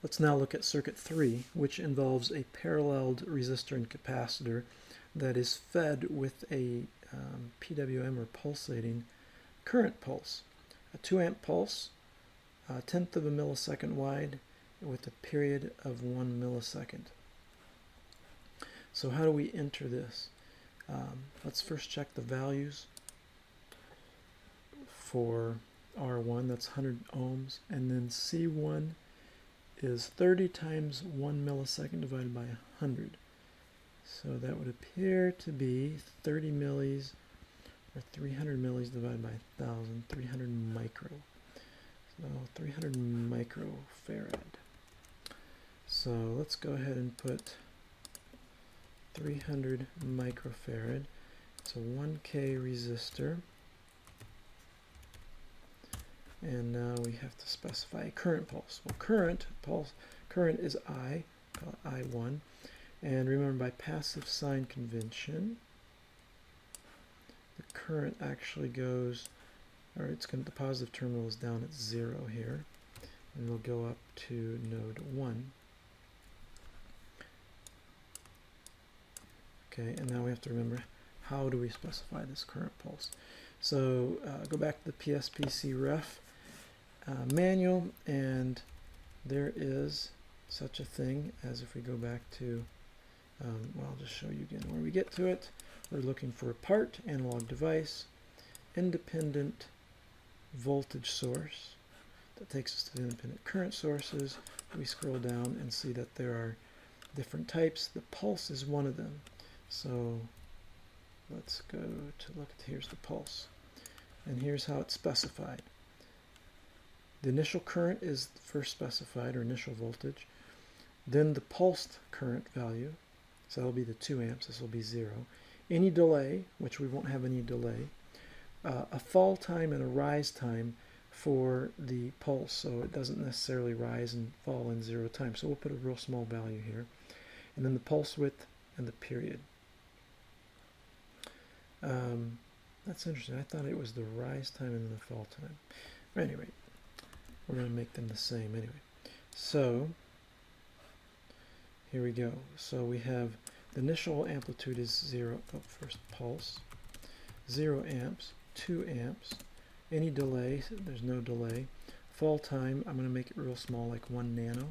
Let's now look at circuit 3, which involves a paralleled resistor and capacitor that is fed with a PWM or pulsating current pulse. A 2 amp pulse, a tenth of a millisecond wide with a period of 1 millisecond. So how do we enter this? Let's first check the values for R1, that's 100 ohms, and then C1 is 30 times 1 millisecond divided by 100. So that would appear to be 30 millis, or 300 millis divided by 1,000, 300 micro. So 300 microfarad. So let's go ahead and put 300 microfarad. It's a 1K resistor. And now we have to specify a current pulse. Well, current is I, call it I1. And remember, by passive sign convention, the current actually goes, or the positive terminal is down at 0 here, and we'll go up to node 1. Okay, and now we have to remember, how do we specify this current pulse? So go back to the PSpice ref manual, and there is such a thing as, if we go back to, well, I'll just show you again where we get to it. We're looking for a part, analog device, independent voltage source. That takes us to the independent current sources. We scroll down and see that there are different types. The pulse is one of them. So let's go to look at, here's the pulse. And here's how it's specified. The initial current is first specified, or initial voltage. Then the pulsed current value, so that'll be the 2 amps, this will be 0. Any delay, which we won't have any delay. A fall time and a rise time for the pulse, so it doesn't necessarily rise and fall in 0 time. So we'll put a real small value here. And then the pulse width and the period. That's interesting. I thought it was the rise time and then the fall time. But anyway, we're going to make them the same anyway. So here we go. So we have the initial amplitude is 0, first pulse, 0 amps, 2 amps. Any delay, there's no delay. Fall time, I'm going to make it real small, like 1 nano.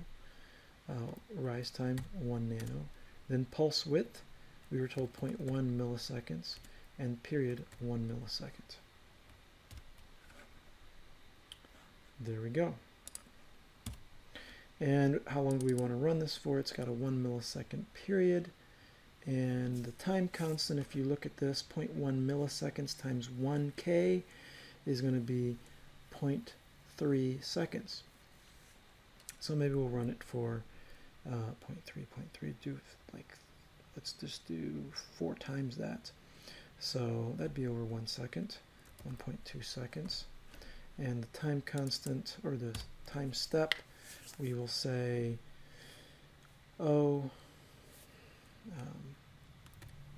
Rise time, 1 nano. Then pulse width, we were told 0.1 milliseconds, and period, 1 millisecond. There we go. And how long do we want to run this for? It's got a 1 millisecond period. And the time constant, if you look at this, 0.1 milliseconds times 1K is going to be 0.3 seconds. So maybe we'll run it for 0.3, do like, let's just do 4 times that. So that'd be over 1 second, 1.2 seconds. And the time constant, or the time step, we will say, let's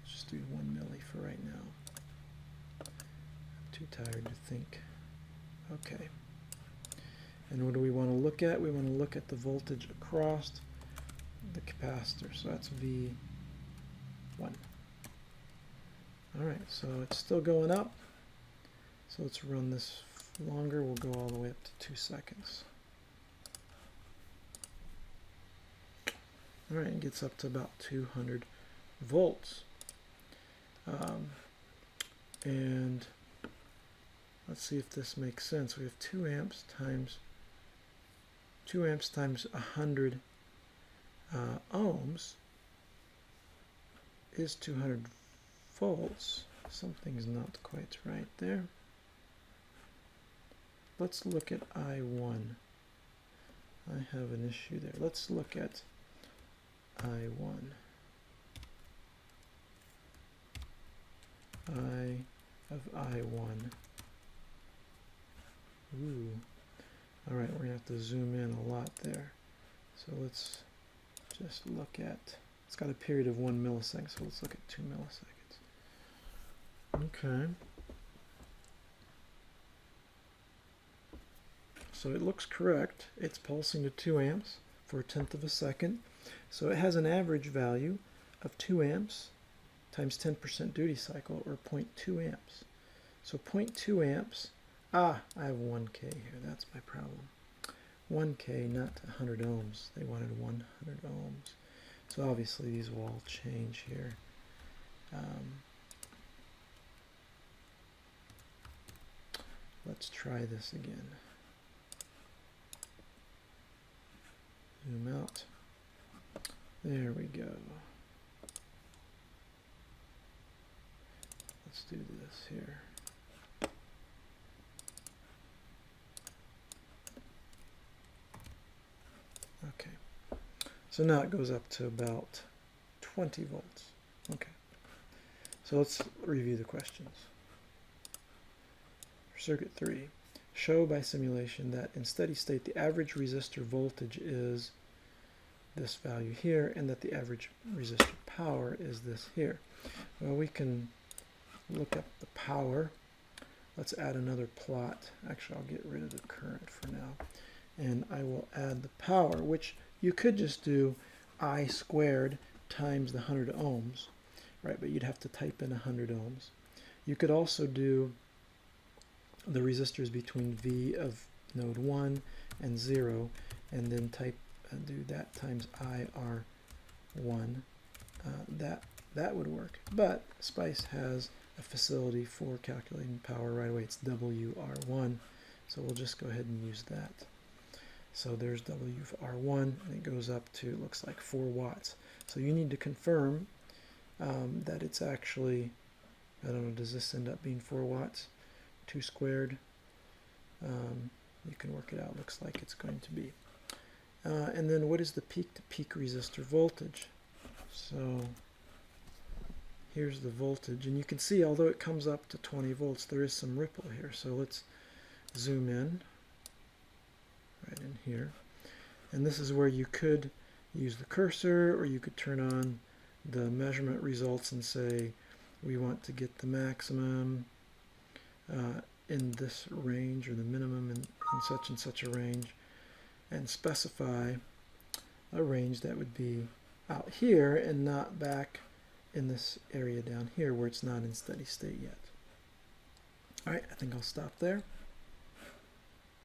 just do 1 milli for right now. I'm too tired to think. Okay. And what do we want to look at? We want to look at the voltage across the capacitor. So that's V1. Alright, so it's still going up. So let's run this longer. We'll go all the way up to 2 seconds. Alright, it gets up to about 200 volts. And let's see if this makes sense. We have 2 amps times 100 ohms is 200 volts. Something's not quite right there. Let's look at I1. I have an issue there. Let's look at I1. I of I1. Ooh. Alright, we're going to have to zoom in a lot there. So let's just look at, it's got a period of 1 millisecond, so let's look at 2 milliseconds. Okay. So it looks correct. It's pulsing to 2 amps for 1/10 of a second. So it has an average value of 2 amps times 10% duty cycle, or 0.2 amps. So 0.2 amps, I have 1K here, that's my problem. 1K, not 100 ohms. They wanted 100 ohms. So obviously these will all change here. Let's try this again. Zoom out. There we go. Let's do this here. Okay. So now it goes up to about 20 volts. Okay. So let's review the questions. For circuit 3, show by simulation that in steady state the average resistor voltage is this value here, and that the average resistor power is this here. Well, we can look up the power. Let's add another plot. Actually, I'll get rid of the current for now. And I will add the power, which you could just do I squared times the 100 ohms, right? But you'd have to type in 100 ohms. You could also do the resistors between V of node 1 and 0, and then do that times IR1. That would work. But SPICE has a facility for calculating power right away. It's WR1, so we'll just go ahead and use that. So there's WR1, and it goes up to, it looks like 4 watts. So you need to confirm that it's actually, I don't know, does this end up being 4 watts? 2 squared. You can work it out. Looks like it's going to be. And then what is the peak-to-peak resistor voltage? So here's the voltage, and you can see, although it comes up to 20 volts, there is some ripple here. So let's zoom in right in here, and this is where you could use the cursor, or you could turn on the measurement results and say we want to get the maximum in this range, or the minimum in such and such a range, and specify a range that would be out here and not back in this area down here where it's not in steady state yet. Alright, I think I'll stop there.